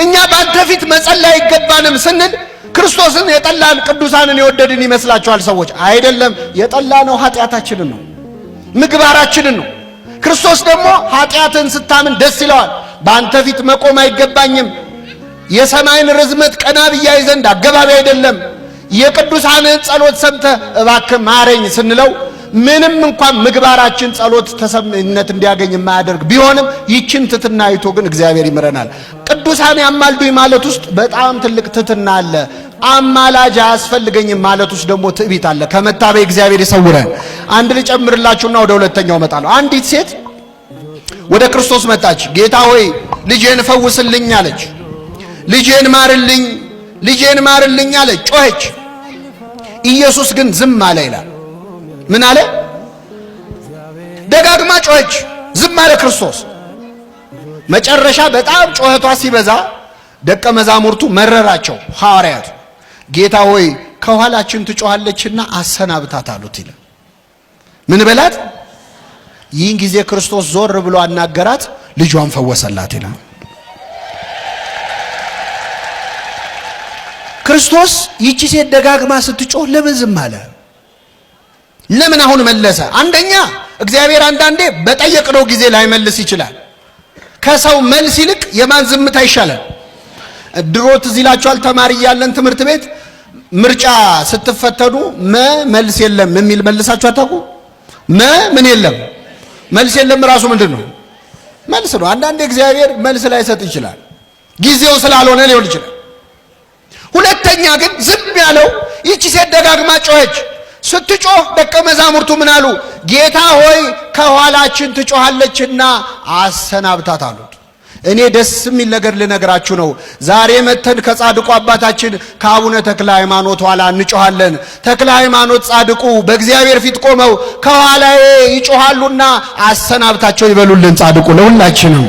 እኛ ባንተ ፊት መጸለይ አይገባንም ስንል ክርስቶስን የጠላን ቅዱሳንን የወደድን ይመስላችኋል ሰዎች? አይደለም። የጠላነው ኃጢአታችንን ነው፣ ምግባራችንን ነው። ክርስቶስ ደግሞ ኃጢአትን ስታምን ደስ ይለዋል። ባንተ ፊት መቆም አይገባኝም፣ የሰማይን ርዝመት ቀና ብያይ ዘንድ አገባቢ አይደለም፣ የቅዱሳንን ጸሎት ሰምተህ እባክህ ማረኝ ስንለው ምንም እንኳን ምግባራችን ጸሎት ተሰምነት እንዲያገኝ የማያደርግ ቢሆንም ይችን ትሕትና አይቶ ግን እግዚአብሔር ይምረናል። ቅዱሳን ያማልዱኝ ማለት ውስጥ በጣም ትልቅ ትሕትና አለ። አማላጅ አያስፈልገኝም ማለት ውስጥ ደግሞ ትዕቢት አለ። ከመታበይ እግዚአብሔር ይሰውረን። አንድ ልጨምርላችሁና ወደ ሁለተኛው መጣለሁ። አንዲት ሴት ወደ ክርስቶስ መጣች። ጌታ ሆይ ልጄን ፈውስልኝ አለች። ልጄን ማርልኝ፣ ልጄን ማርልኝ አለች፣ ጮኸች። ኢየሱስ ግን ዝም አለ ይላል። ምን አለ? ደጋግማ ጮኸች፣ ዝም አለ ክርስቶስ። መጨረሻ በጣም ጮኸቷ ሲበዛ ደቀ መዛሙርቱ መረራቸው። ሐዋርያቱ ጌታ ሆይ ከኋላችን ትጮኻለችና አሰናብታት አሉት ይላል። ምን በላት? ይህን ጊዜ ክርስቶስ ዞር ብሎ አናገራት፣ ልጇን ፈወሰላት ይላል። ክርስቶስ ይቺ ሴት ደጋግማ ስትጮህ ለምን ዝም አለ? ለምን አሁን መለሰ? አንደኛ እግዚአብሔር አንዳንዴ በጠየቅነው ጊዜ ላይመልስ ይችላል። ከሰው መልስ ይልቅ የማን ዝምታ ይሻላል? ድሮ ትዝ ይላችኋል፣ ተማሪ እያለን ትምህርት ቤት ምርጫ ስትፈተኑ መልስ የለም የሚል መልሳችሁ አታውቁ? ምን የለም መልስ የለም ራሱ ምንድን ነው? መልስ ነው። አንዳንዴ እግዚአብሔር መልስ ላይሰጥ ይችላል፣ ጊዜው ስላልሆነ ሊሆን ይችላል። ሁለተኛ ግን ዝም ያለው ይቺ ሴት ደጋግማ ጮኸች። ስትጮህ ደቀ መዛሙርቱ ምን አሉ? ጌታ ሆይ ከኋላችን ትጮኻለችና አሰናብታት አሉት። እኔ ደስ የሚል ነገር ልነግራችሁ ነው። ዛሬ መተን ከጻድቁ አባታችን ከአቡነ ተክለ ሃይማኖት ኋላ እንጮኻለን። ተክለ ሃይማኖት ጻድቁ በእግዚአብሔር ፊት ቆመው ከኋላዬ ይጮኻሉና አሰናብታቸው ይበሉልን ጻድቁ ለሁላችንም።